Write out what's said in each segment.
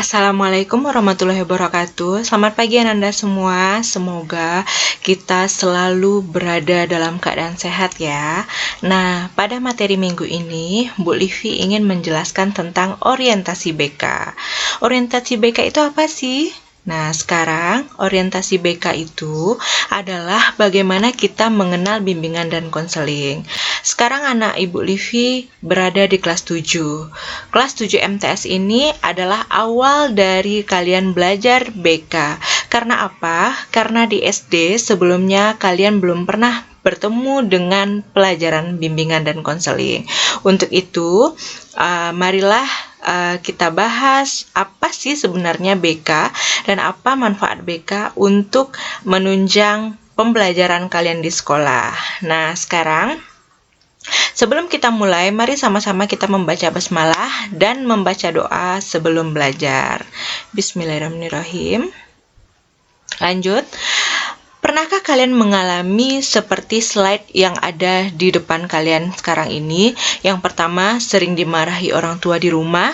Assalamualaikum warahmatullahi wabarakatuh. Selamat pagi Ananda semua. Semoga kita selalu berada dalam keadaan sehat ya. Nah, pada materi minggu ini, Bu Livi ingin menjelaskan tentang orientasi BK. Orientasi BK itu apa sih? Nah, sekarang orientasi BK itu adalah bagaimana kita mengenal bimbingan dan konseling. Sekarang anak Ibu Livi berada di kelas 7. Kelas 7 MTS ini adalah awal dari kalian belajar BK. Karena apa? Karena di SD sebelumnya kalian belum pernah bertemu dengan pelajaran bimbingan dan konseling. Untuk itu, marilah kita bahas apa sih sebenarnya BK dan apa manfaat BK untuk menunjang pembelajaran kalian di sekolah. Nah, sekarang sebelum kita mulai, mari sama-sama kita membaca basmalah dan membaca doa sebelum belajar. Bismillahirrahmanirrahim. Lanjut. Pernahkah kalian mengalami seperti slide yang ada di depan kalian sekarang ini? Yang pertama, sering dimarahi orang tua di rumah.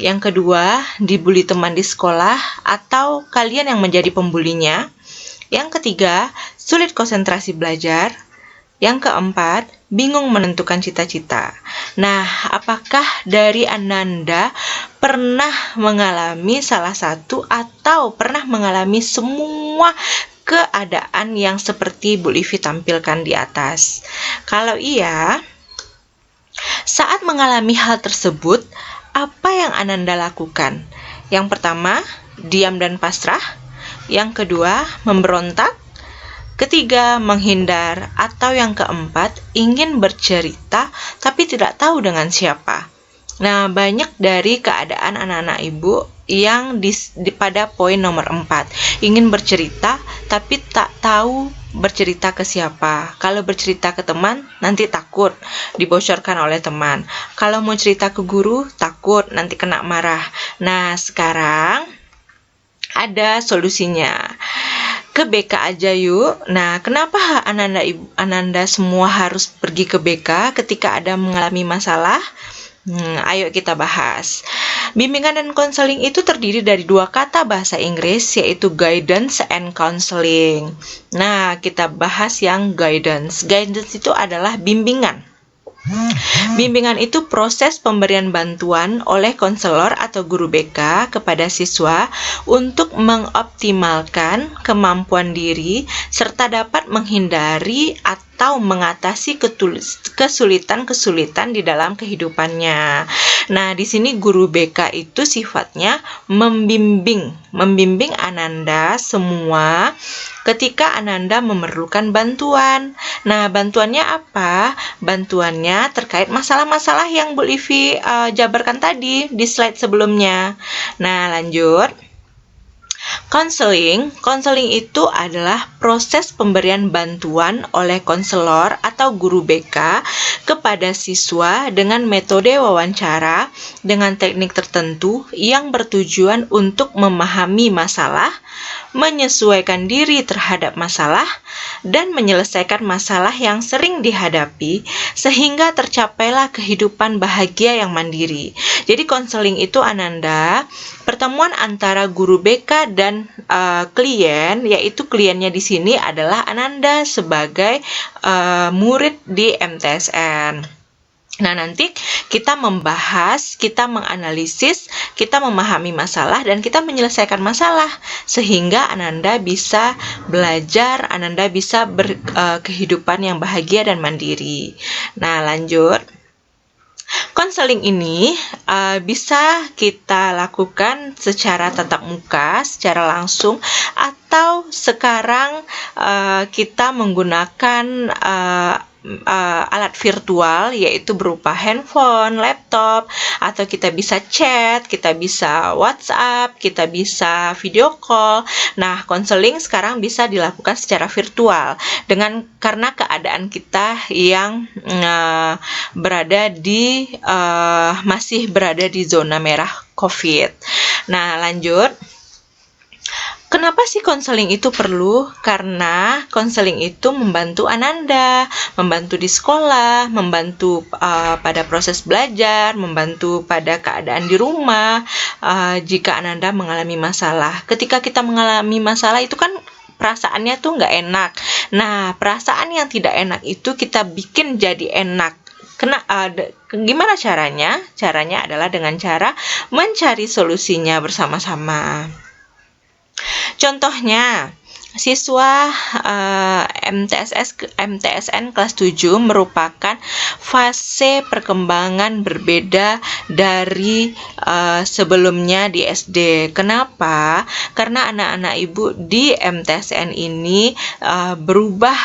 Yang kedua, dibully teman di sekolah atau kalian yang menjadi pembulinya. Yang ketiga, sulit konsentrasi belajar. Yang keempat, bingung menentukan cita-cita. Nah, apakah dari Ananda pernah mengalami salah satu atau pernah mengalami semua keadaan yang seperti Bu Livi tampilkan di atas? Kalau iya, saat mengalami hal tersebut, apa yang Ananda lakukan? Yang pertama, diam dan pasrah. Yang kedua, memberontak. Ketiga, menghindar, atau yang keempat, ingin bercerita tapi tidak tahu dengan siapa. Nah, banyak dari keadaan anak-anak ibu yang pada poin nomor 4, ingin bercerita tapi tak tahu bercerita ke siapa. Kalau bercerita ke teman, nanti takut dibocorkan oleh teman. Kalau mau cerita ke guru, takut nanti kena marah. Nah, sekarang ada solusinya. Ke BK aja yuk. Nah, kenapa Ananda semua harus pergi ke BK ketika ada mengalami masalah? Ayo kita bahas. Bimbingan dan konseling itu terdiri dari dua kata bahasa Inggris, yaitu guidance and counseling. Nah, kita bahas yang guidance. Guidance itu adalah bimbingan. Bimbingan itu proses pemberian bantuan oleh konselor atau guru BK kepada siswa untuk mengoptimalkan kemampuan diri serta dapat menghindari atau mengatasi kesulitan-kesulitan di dalam kehidupannya. Nah, di sini guru BK itu sifatnya membimbing Ananda semua ketika Ananda memerlukan bantuan. Nah, bantuannya apa? Bantuannya terkait masalah-masalah yang Bu Livi jabarkan tadi di slide sebelumnya. Nah, lanjut. Konseling itu adalah proses pemberian bantuan oleh konselor atau guru BK kepada siswa dengan metode wawancara dengan teknik tertentu yang bertujuan untuk memahami masalah, menyesuaikan diri terhadap masalah, dan menyelesaikan masalah yang sering dihadapi sehingga tercapailah kehidupan bahagia yang mandiri. Jadi konseling itu Ananda, pertemuan antara guru BK dan klien, yaitu kliennya di sini adalah Ananda sebagai murid di MTSN. Nah, nanti kita membahas, kita menganalisis, kita memahami masalah, dan kita menyelesaikan masalah sehingga Ananda bisa belajar, Ananda bisa berkehidupan yang bahagia dan mandiri. Nah, lanjut. Konseling ini bisa kita lakukan secara tatap muka, secara langsung, atau sekarang kita menggunakan alat virtual, yaitu berupa handphone, laptop, atau kita bisa chat, kita bisa WhatsApp, kita bisa video call. Nah, konseling sekarang bisa dilakukan secara virtual karena keadaan kita yang masih berada di zona merah COVID. Nah, lanjut. Kenapa sih konseling itu perlu? Karena konseling itu membantu Ananda, membantu di sekolah, membantu pada proses belajar, membantu pada keadaan di rumah. Jika Ananda mengalami masalah, ketika kita mengalami masalah itu kan perasaannya tuh nggak enak. Nah, perasaan yang tidak enak itu kita bikin jadi enak. Gimana caranya? Caranya adalah dengan cara mencari solusinya bersama-sama. Contohnya, siswa MTSN kelas 7 merupakan fase perkembangan berbeda dari sebelumnya di SD. Kenapa? Karena anak-anak ibu di MTSN ini berubah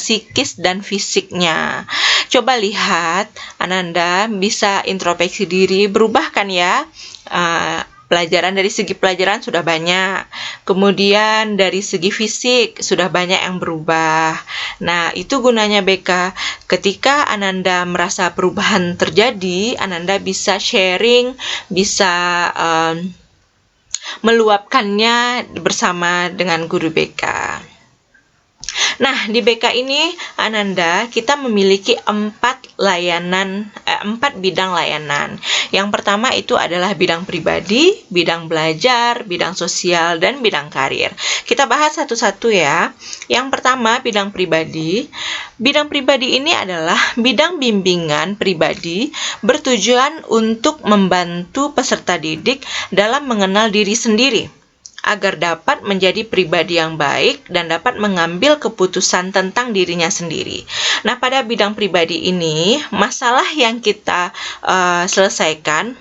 psikis dan fisiknya. Coba lihat, Ananda bisa introspeksi diri, berubah kan ya? Pelajaran dari segi pelajaran sudah banyak, kemudian dari segi fisik sudah banyak yang berubah. Nah, itu gunanya BK. Ketika Ananda merasa perubahan terjadi, Ananda bisa sharing, bisa meluapkannya bersama dengan guru BK. Nah, di BK ini, Ananda, kita memiliki 4 bidang layanan. Yang pertama itu adalah bidang pribadi, bidang belajar, bidang sosial, dan bidang karir. Kita bahas satu-satu ya. Yang pertama, bidang pribadi. Bidang pribadi ini adalah bidang bimbingan pribadi bertujuan untuk membantu peserta didik dalam mengenal diri sendiri, agar dapat menjadi pribadi yang baik dan dapat mengambil keputusan tentang dirinya sendiri. Nah, pada bidang pribadi ini, masalah yang kita selesaikan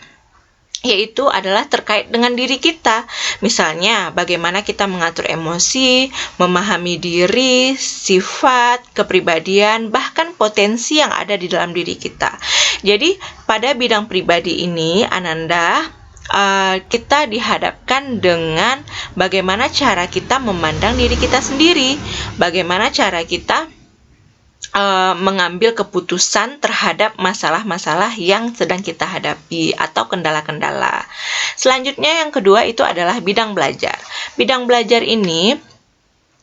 yaitu adalah terkait dengan diri kita. Misalnya, bagaimana kita mengatur emosi, memahami diri, sifat, kepribadian, bahkan potensi yang ada di dalam diri kita. Jadi, pada bidang pribadi ini, Ananda, kita dihadapkan dengan bagaimana cara kita memandang diri kita sendiri, bagaimana cara kita mengambil keputusan terhadap masalah-masalah yang sedang kita hadapi atau kendala-kendala. Selanjutnya yang kedua itu adalah bidang belajar. Bidang belajar ini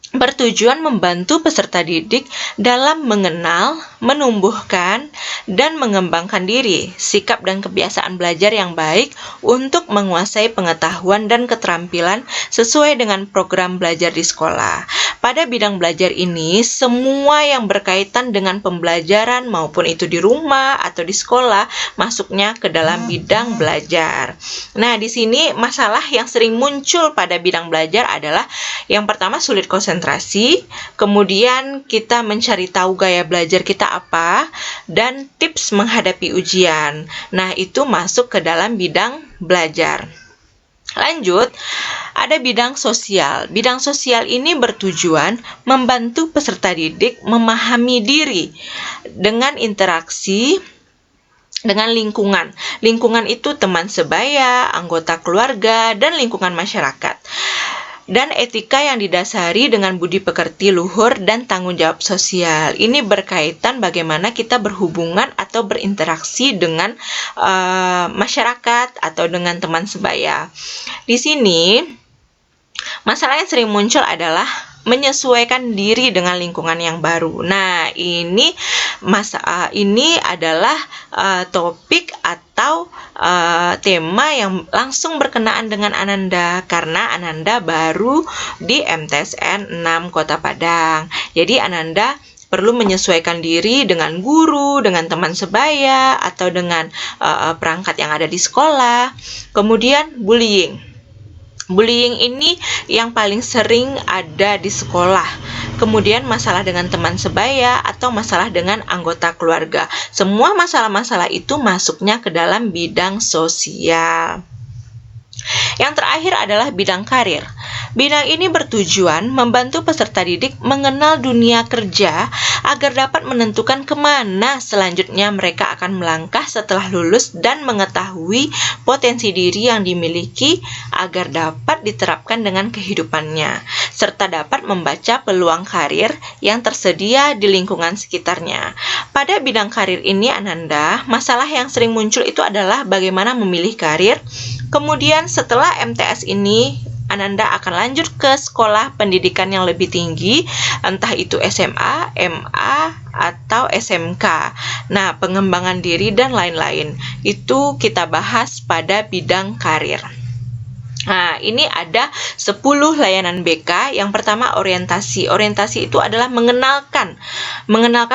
bertujuan membantu peserta didik dalam mengenal, menumbuhkan, dan mengembangkan diri, sikap dan kebiasaan belajar yang baik untuk menguasai pengetahuan dan keterampilan sesuai dengan program belajar di sekolah. Pada bidang belajar ini, semua yang berkaitan dengan pembelajaran maupun itu di rumah atau di sekolah masuknya ke dalam bidang belajar. Nah, di sini masalah yang sering muncul pada bidang belajar adalah yang pertama sulit konsentrasi, kemudian kita mencari tahu gaya belajar kita apa, dan tips menghadapi ujian. Nah, itu masuk ke dalam bidang belajar. Lanjut, ada bidang sosial. Bidang sosial ini bertujuan membantu peserta didik memahami diri dengan interaksi dengan lingkungan. Lingkungan itu teman sebaya, anggota keluarga, dan lingkungan masyarakat. Dan etika yang didasari dengan budi pekerti luhur dan tanggung jawab sosial. Ini berkaitan bagaimana kita berhubungan atau berinteraksi dengan masyarakat atau dengan teman sebaya. Di sini, masalah yang sering muncul adalah menyesuaikan diri dengan lingkungan yang baru. Nah, ini adalah topik atau tema yang langsung berkenaan dengan Ananda karena Ananda baru di MTSN 6 Kota Padang. Jadi Ananda perlu menyesuaikan diri dengan guru, dengan teman sebaya, atau dengan perangkat yang ada di sekolah. Kemudian bullying. Bullying ini yang paling sering ada di sekolah. Kemudian masalah dengan teman sebaya atau masalah dengan anggota keluarga. Semua masalah-masalah itu masuknya ke dalam bidang sosial. Yang terakhir adalah bidang karir. Bidang ini bertujuan membantu peserta didik mengenal dunia kerja agar dapat menentukan kemana selanjutnya mereka akan melangkah setelah lulus dan mengetahui potensi diri yang dimiliki agar dapat diterapkan dengan kehidupannya, serta dapat membaca peluang karir yang tersedia di lingkungan sekitarnya. Pada bidang karir ini, Ananda, masalah yang sering muncul itu adalah bagaimana memilih karir. Kemudian setelah MTS ini Ananda akan lanjut ke sekolah pendidikan yang lebih tinggi, entah itu SMA, MA, atau SMK. Nah, pengembangan diri dan lain-lain. Itu kita bahas pada bidang karir. Nah, ini ada 10 layanan BK. Yang pertama, orientasi. Orientasi itu adalah mengenalkan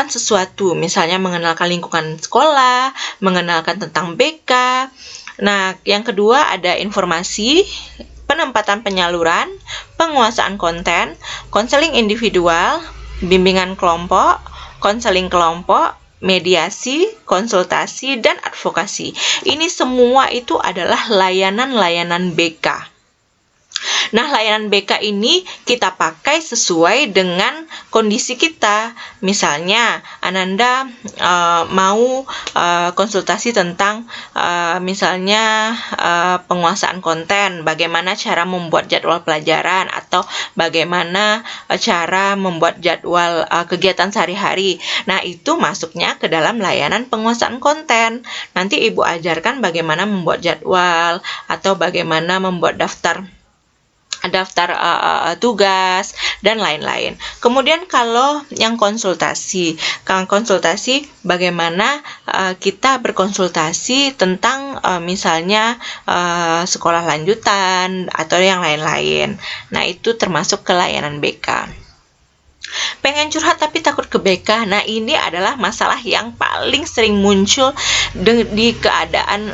sesuatu, misalnya mengenalkan lingkungan sekolah, mengenalkan tentang BK. Nah, yang kedua ada informasi, penempatan penyaluran, penguasaan konten, konseling individual, bimbingan kelompok, konseling kelompok, mediasi, konsultasi, dan advokasi. Ini semua itu adalah layanan-layanan BK. Nah, layanan BK ini kita pakai sesuai dengan kondisi kita. Misalnya, Ananda mau konsultasi tentang misalnya penguasaan konten, bagaimana cara membuat jadwal pelajaran, atau bagaimana cara membuat jadwal kegiatan sehari-hari. Nah, itu masuknya ke dalam layanan penguasaan konten. Nanti Ibu ajarkan bagaimana membuat jadwal atau bagaimana membuat daftar tugas dan lain-lain. Kemudian kalau yang konsultasi bagaimana kita berkonsultasi tentang misalnya sekolah lanjutan atau yang lain-lain. Nah, itu termasuk ke layanan BK. Pengen curhat tapi takut ke BK. Nah, ini adalah masalah yang paling sering muncul di keadaan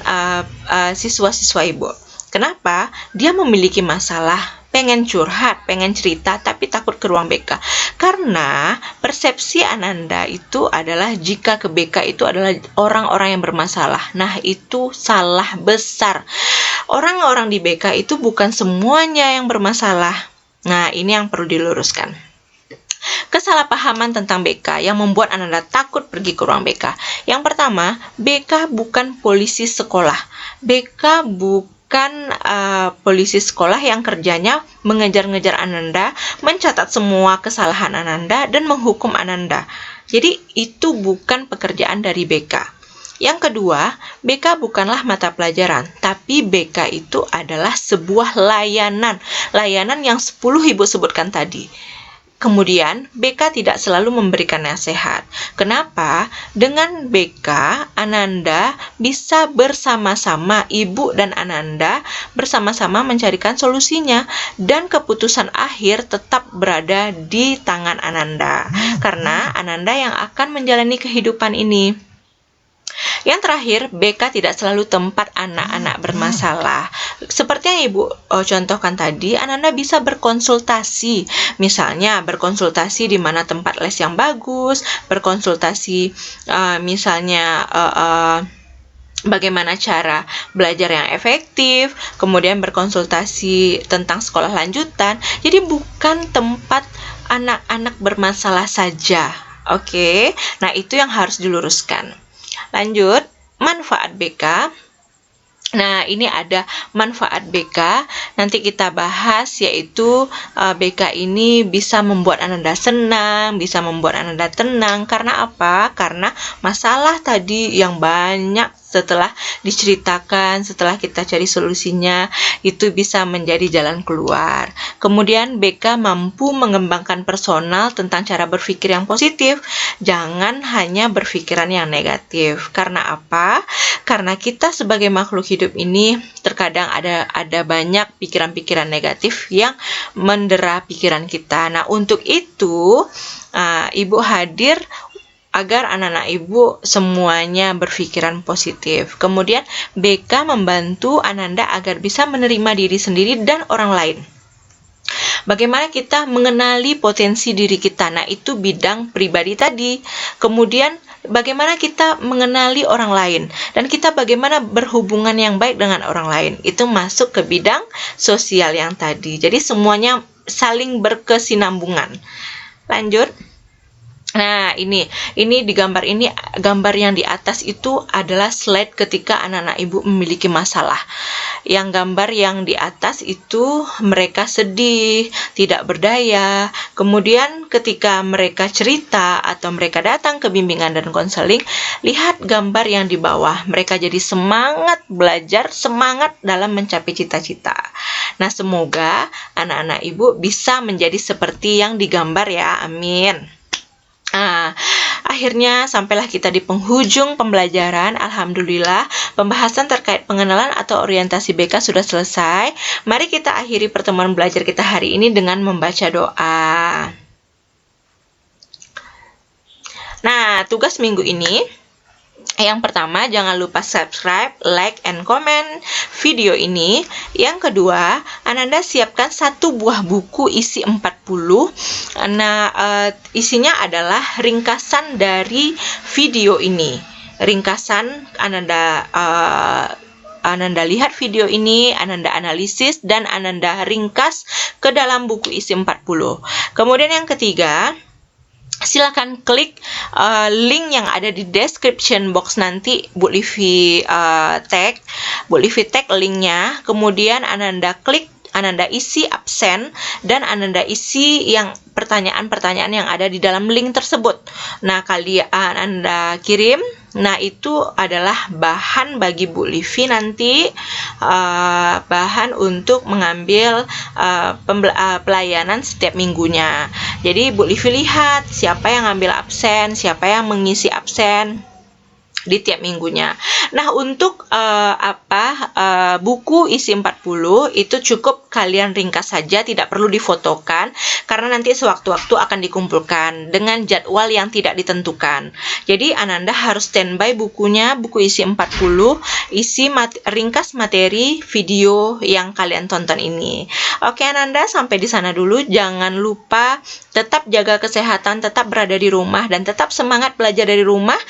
siswa-siswa Ibu. Kenapa? Dia memiliki masalah, pengen curhat, pengen cerita, tapi takut ke ruang BK. Karena persepsi Ananda itu adalah jika ke BK itu adalah orang-orang yang bermasalah. Nah, itu salah besar. Orang-orang di BK itu bukan semuanya yang bermasalah. Nah, ini yang perlu diluruskan. Kesalahpahaman tentang BK yang membuat Ananda takut pergi ke ruang BK. Yang pertama, BK bukan polisi sekolah. BK bukan polisi sekolah yang kerjanya mengejar-ngejar Ananda, mencatat semua kesalahan Ananda, dan menghukum Ananda. Jadi, itu bukan pekerjaan dari BK. Yang kedua, BK bukanlah mata pelajaran, tapi BK itu adalah sebuah layanan yang 10 Ibu sebutkan tadi. Kemudian, BK tidak selalu memberikan nasihat. Kenapa? Dengan BK, Ananda bisa bersama-sama, Ibu dan Ananda bersama-sama mencarikan solusinya, dan keputusan akhir tetap berada di tangan Ananda, karena Ananda yang akan menjalani kehidupan ini. Yang terakhir, BK tidak selalu tempat anak-anak bermasalah. Seperti yang Ibu contohkan tadi, Ananda bisa berkonsultasi. Misalnya, berkonsultasi di mana tempat les yang bagus, berkonsultasi misalnya bagaimana cara belajar yang efektif, kemudian berkonsultasi tentang sekolah lanjutan. Jadi bukan tempat anak-anak bermasalah saja. Oke, nah itu yang harus diluruskan. Lanjut, manfaat BK. Nah, ini ada manfaat BK. Nanti kita bahas, yaitu BK ini bisa membuat Ananda senang, bisa membuat Ananda tenang. Karena apa? Karena masalah tadi yang banyak setelah diceritakan, setelah kita cari solusinya, itu bisa menjadi jalan keluar. Kemudian BK mampu mengembangkan personal tentang cara berpikir yang positif. Jangan hanya berpikiran yang negatif. Karena apa? Karena kita sebagai makhluk hidup ini terkadang ada banyak pikiran-pikiran negatif yang mendera pikiran kita. Nah, untuk itu Ibu hadir agar anak-anak Ibu semuanya berpikiran positif. Kemudian BK membantu Ananda agar bisa menerima diri sendiri dan orang lain. Bagaimana kita mengenali potensi diri kita? Nah, itu bidang pribadi tadi. Kemudian bagaimana kita mengenali orang lain, dan kita bagaimana berhubungan yang baik dengan orang lain. Itu masuk ke bidang sosial yang tadi. Jadi semuanya saling berkesinambungan. Lanjut. Nah, ini di gambar ini, gambar yang di atas itu adalah slide ketika anak-anak ibu memiliki masalah. Yang gambar yang di atas itu mereka sedih, tidak berdaya. Kemudian ketika mereka cerita atau mereka datang ke bimbingan dan konseling, lihat gambar yang di bawah. Mereka jadi semangat belajar, semangat dalam mencapai cita-cita. Nah, semoga anak-anak ibu bisa menjadi seperti yang digambar ya. Amin. Nah, akhirnya sampailah kita di penghujung pembelajaran. Alhamdulillah, pembahasan terkait pengenalan atau orientasi BK sudah selesai. Mari kita akhiri pertemuan belajar kita hari ini dengan membaca doa. Nah, tugas minggu ini, yang pertama, jangan lupa subscribe, like, and comment video ini. Yang kedua, Ananda siapkan 1 buah buku isi 40. Nah, isinya adalah ringkasan dari video ini. Ringkasan Ananda lihat video ini, Ananda analisis, dan Ananda ringkas ke dalam buku isi 40. Kemudian yang ketiga, silakan klik link yang ada di description box nanti. Bu Livi tag linknya, kemudian Ananda klik, Ananda isi absen, dan Ananda isi yang pertanyaan-pertanyaan yang ada di dalam link tersebut. Nah, kalian Anda kirim. Nah, itu adalah bahan bagi Bu Livi nanti, bahan untuk mengambil pelayanan setiap minggunya. Jadi Bu Livi lihat siapa yang ambil absen, siapa yang mengisi absen di tiap minggunya. Nah, untuk buku isi 40 itu cukup kalian ringkas saja, tidak perlu difotokan karena nanti sewaktu-waktu akan dikumpulkan dengan jadwal yang tidak ditentukan. Jadi Ananda harus standby bukunya, buku isi 40, isi ringkas materi video yang kalian tonton ini. Oke Ananda, sampai di sana dulu. Jangan lupa tetap jaga kesehatan, tetap berada di rumah, dan tetap semangat belajar dari rumah.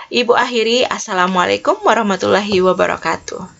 Ibu akhiri, Assalamualaikum warahmatullahi wabarakatuh.